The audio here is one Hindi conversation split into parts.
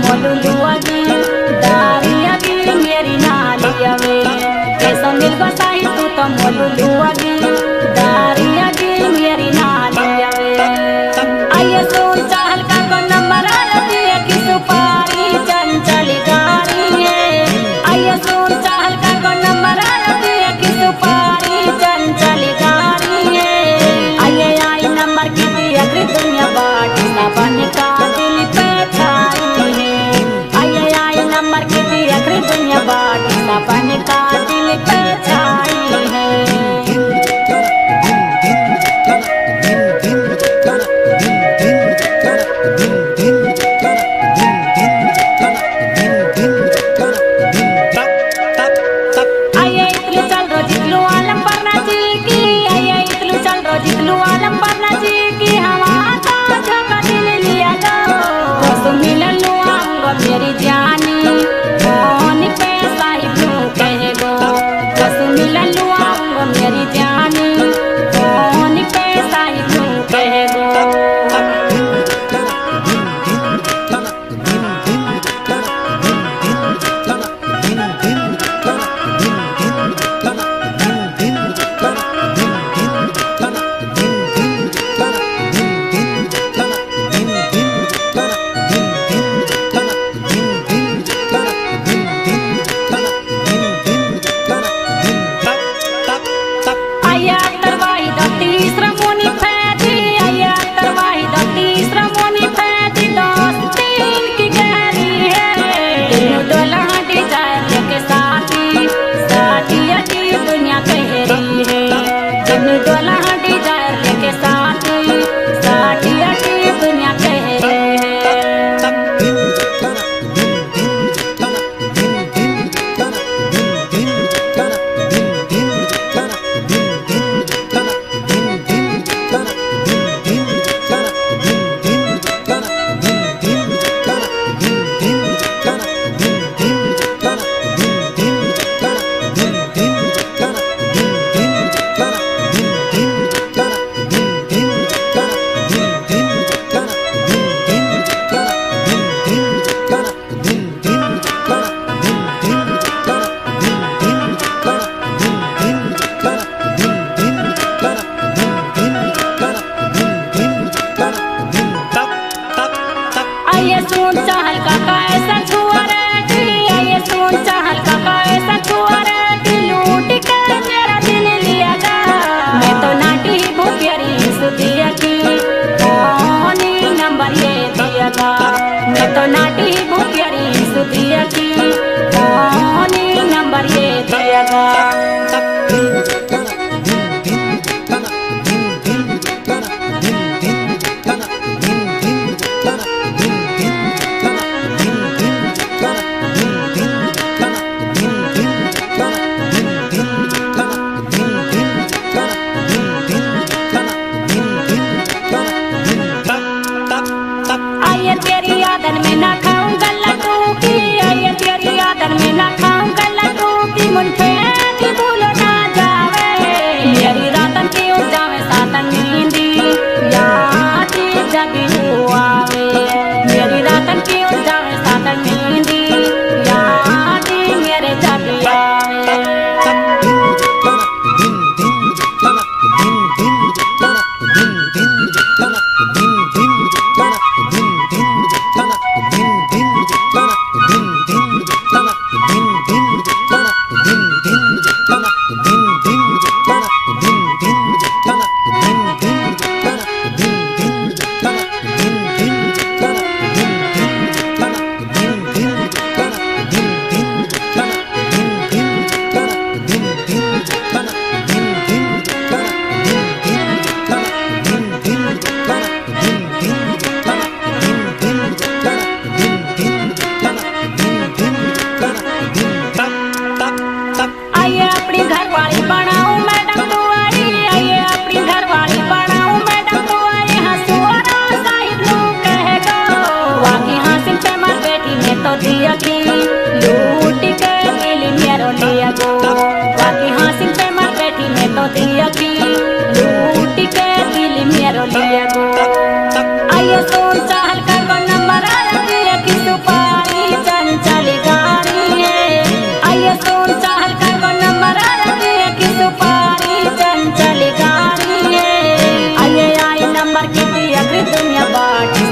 मोलू लुआगी दारिया की मेरी नालिया वे कैसा मिल बसाई तू तो मोलू लुआगी दारिया की मेरी नालिया वे आइए सुन चाहल का को नंबर आती है कि सुपारी चंचल गाड़ी है आइए सुन चाहल का को नंबर आती है कि सुपारी चंचल गाड़ी है आइए आई नंबर की दिया दुनिया बाट बन का दिल पे छाई है आइए आई नंबर की दिया दुनिया बाट बन का दिल पे छाई है। मेरी जानी कौन पैसा ही क्यों कहेगो बस मिलन लुआऊंगा मेरी जानी कौन पैसा ही क्यों कहेगो। मैं तो नाटी भूखियारी सुधिया की कौन नंबर ये दिया तेरी आदन में ना खाऊंगा लड्डू की आइए तेरी आदन में ना खाऊंगा लड्डू की मुझे भी भूलो ना जावे मेरी रातन की उड़ जावे सातन नींदी याद जगी हुआवे मेरी रातन की उड़ जावे सातन नींदी याद मेरे जगी आवे।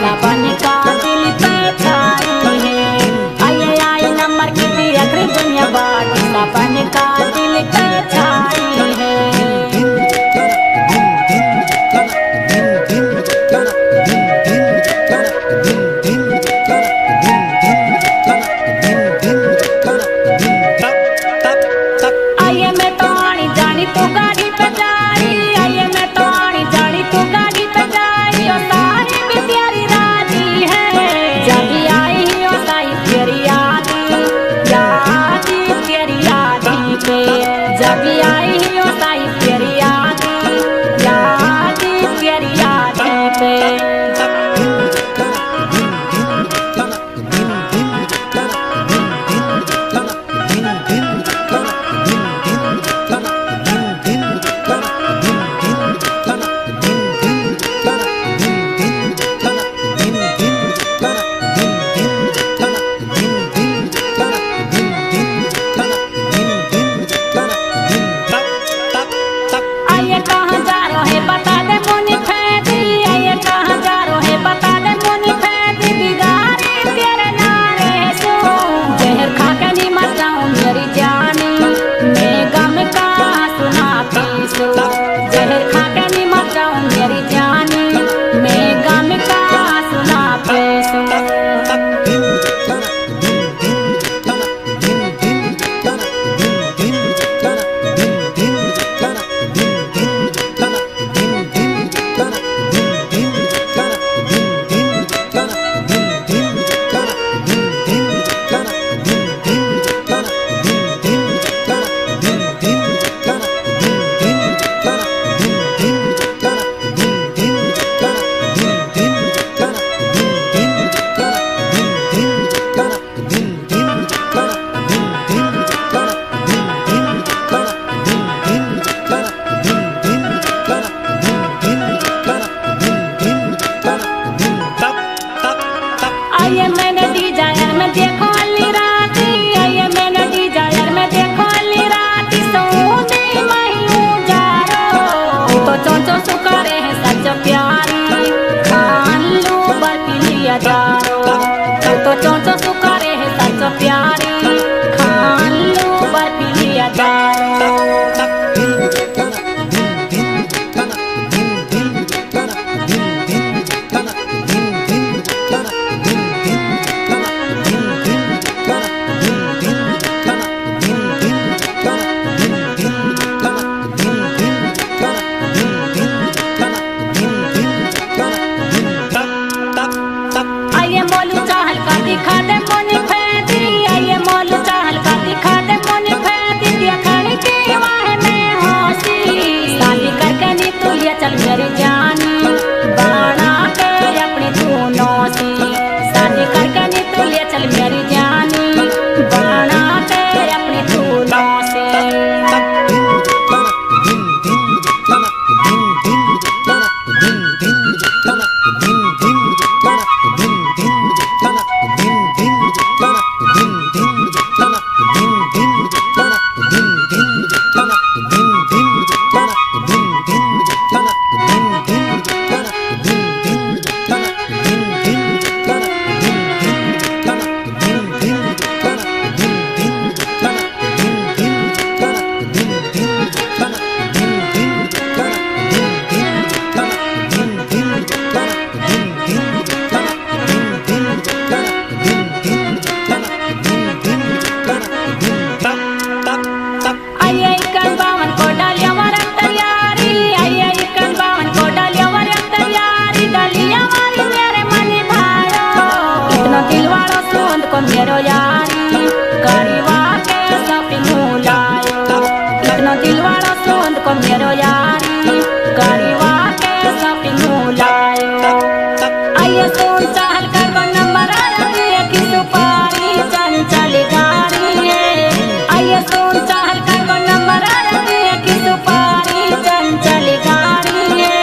सपन का दिल पे छाई है। आइए आई नंबर की दी आखिरी दुनिया बाटी सपन का दिल पे छाई है। आइए मैं तो आनी जानी तू गाड़ी पे जाई, आइए मैं तो आनी जानी तू गाड़ी पे जाई, ओ सारी भी तेरी राजी है। जब आई ही ओ साई तेरी यादी तेरी यादी पे, जब आई ही ओ साई तेरी यादी तेरी यादी पे। आइए कहाँ जा रहे हैं बता दे मुनि फैदी, आइए कहाँ जा रहे हैं बता दे मुनि फैदी, बिगाड़ी तेरे नारे सो जहर खा के नहीं मर जाऊं मेरी जानी, मैं गम का सुनाती सो जहर खा के नहीं मर जाऊं मेरी जानी, मैं गम का सुनाती सो। आइए मैंने डिजायर में देखो अली राती, आइए मैंने डिजायर में देखो अली राती, सोने महीनों जारो तो चोंचो सुकारे है सच प्यारी, खान लो बर्फी लिया जारो तो चोंचो सुकारे है सच प्यारी, खान लो बर्फी लिया जारो। आइए मोलू चाहल का दिखा दे मुनि फैदी, आइए मोलू चाहल का दिखा दे मुनि फैदी, देखने की वाह में होशी शादी करके नी तू ये चल मेरी जानी, बना के अपनी तू नौसी शादी करके नी तू ये चल मेरी जानी, बना के अपनी तू नौसी। मेरो यारी करीवा के शॉपिंग लायो, इतना दिलवाड़ा सोंद को मेरो यारी करीवा के शॉपिंग लायो। आइए सोन चाहल कर नंबर आया की सुपारी चंचल गाड़ी है, आइए सोन चाहल कर नंबर आया की सुपारी चंचल गाड़ी है।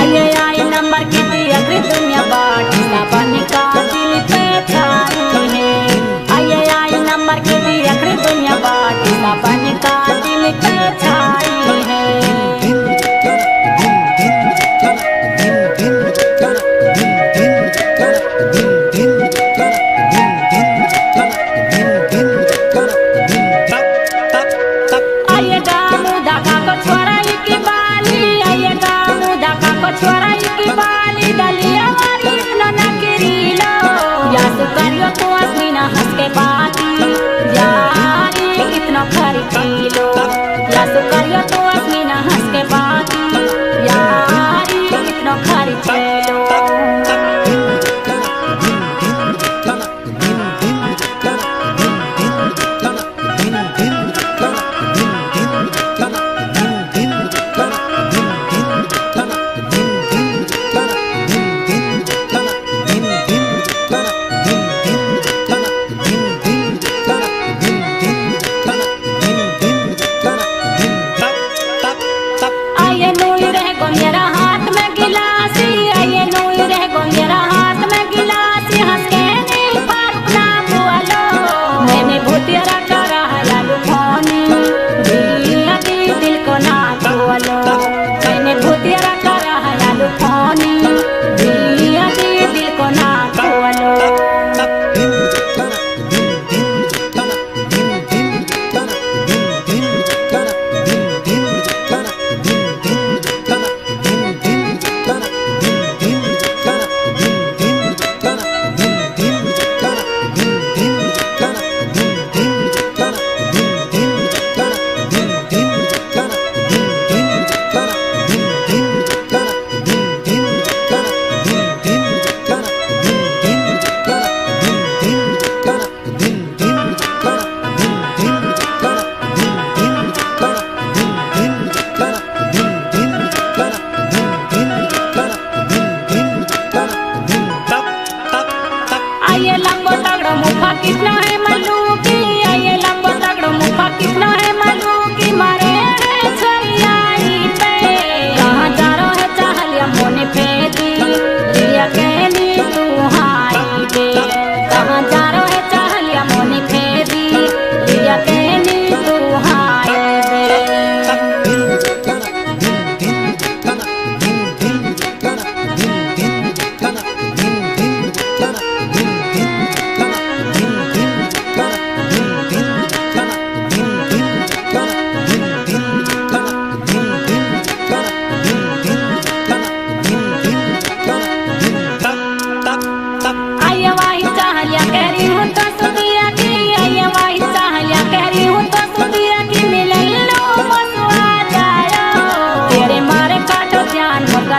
आइए आई नंबर की अगली दुनिया बाटी सपन का दिल पे छाई है, आइए आई नंबर की अगली दुनिया बाटी सपन का दिल पे छाई है। दिन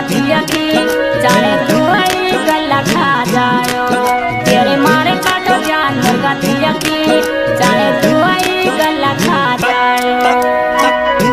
दिया की चाहे तू आई गला खा जायो तेरे मारे काटो जान मुर्गा दिया की चाहे तू आई गला खा जायो।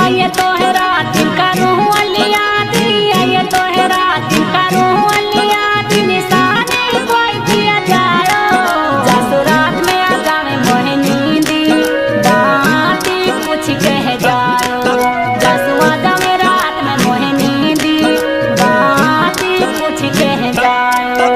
आये तो है रात का रूह अलिया दी आये तो है रात का रूह अलिया दी निशाने कोई दिया जायो जासु रात में आ जावे मोहे नींदी बाती कुछ कह जायो जासु आ जावे रात में मोहे नींदी बाती कुछ कह जायो।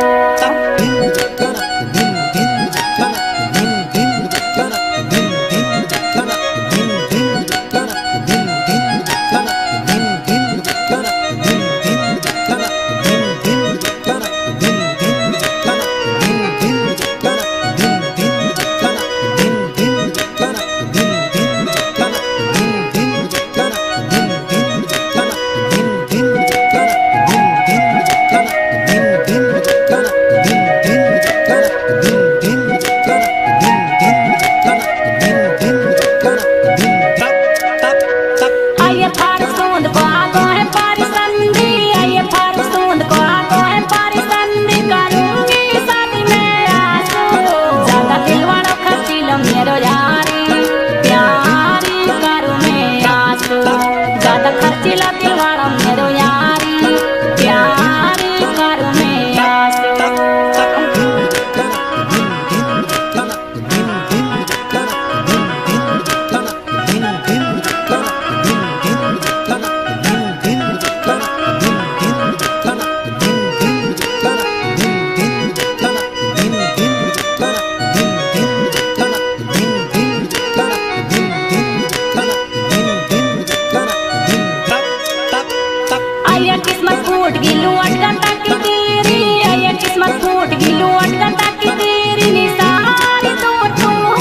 आये किस्मत फूट गिलू अटकता की तेरी आये किस्मत फूट गिलू अटकता की तेरी निसारी तू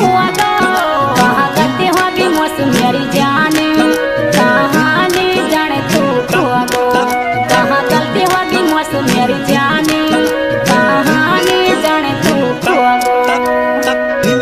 हुआ तो कहाँ गलती होगी मौसम मेरी जाने कहानी जाने तू हुआ तो कहाँ गलती होगी मौसम मेरी जाने कहानी जाने तू हुआ तो।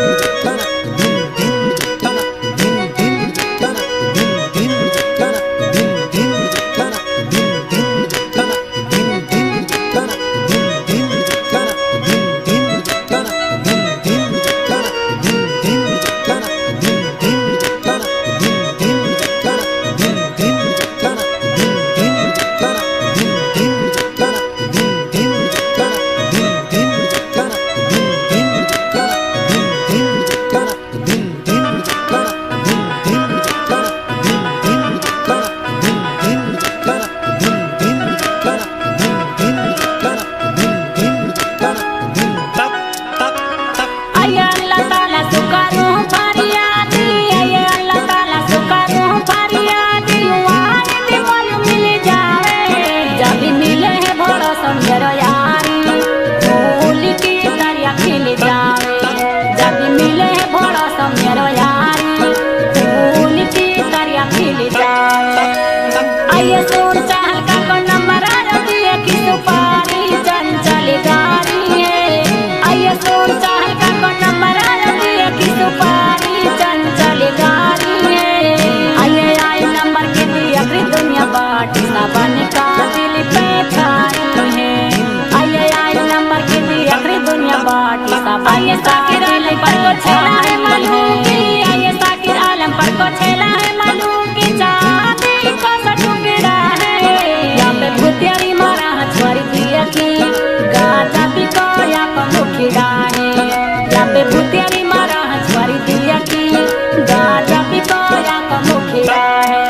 आइए सुन चाहल का को नंबर आ दिए की सुपारी चंचल गारी है आइए सुन चाहल का को नंबर आ दिए की सुपारी चंचल गारी है आइए आई नंबर के दिया फिर दुनिया बाटी ना बन का दिल पे छाई है आइए आई नंबर के दिया फिर दुनिया बाटी सा आइए साकिर आलम पर को छेला है मालूम की आइए साकिर आलम पर को छेला है मालूम की चांदी को सटुकड़ा है यहाँ पे भूतियारी मारा हथवारी दिया की गाता भी को यहाँ पर मुखिड़ा है यहाँ पे भूतियारी मारा हथवारी दिया की गाता भी को यहाँ पर मुखिड़ा है।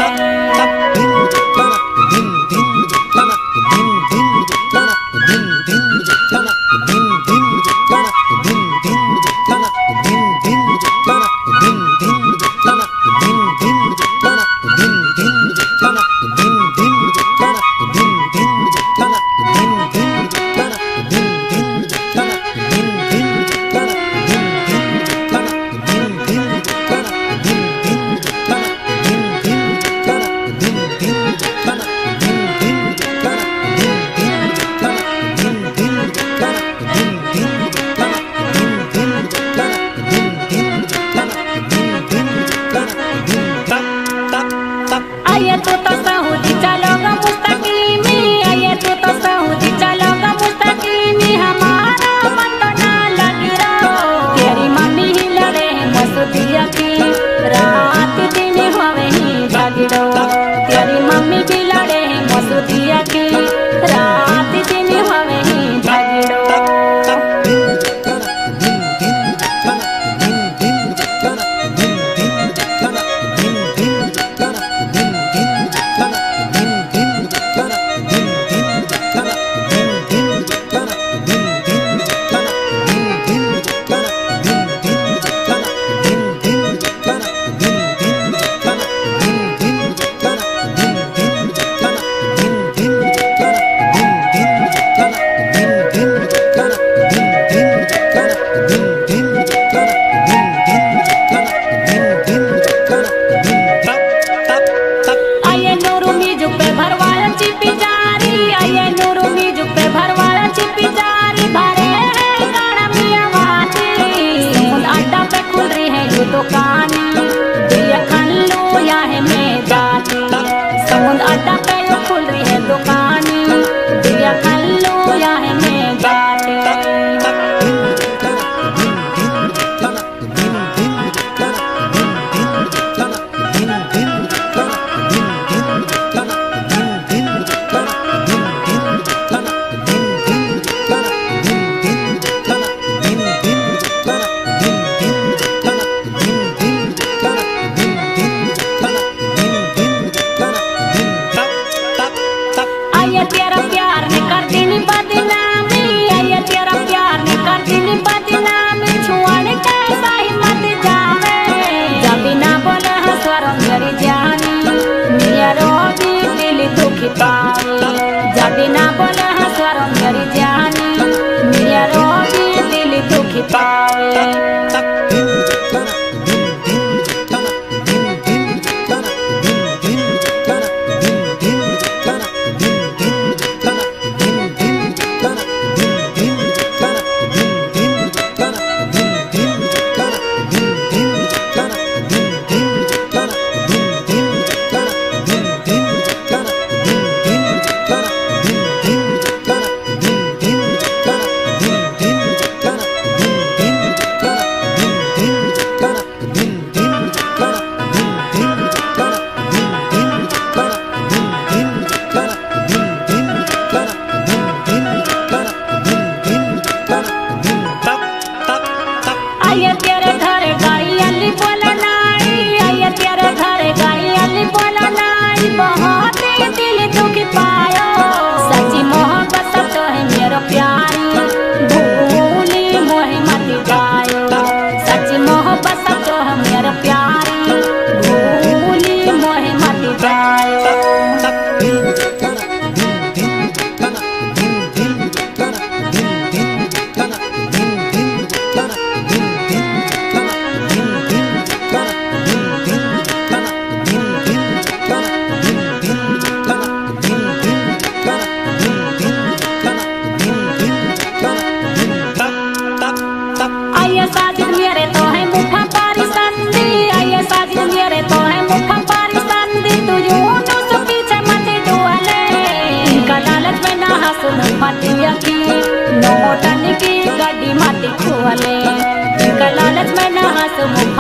हसमुखतिया की नोटन की गड्डी माटी खुले इनका लालच में न हसमुख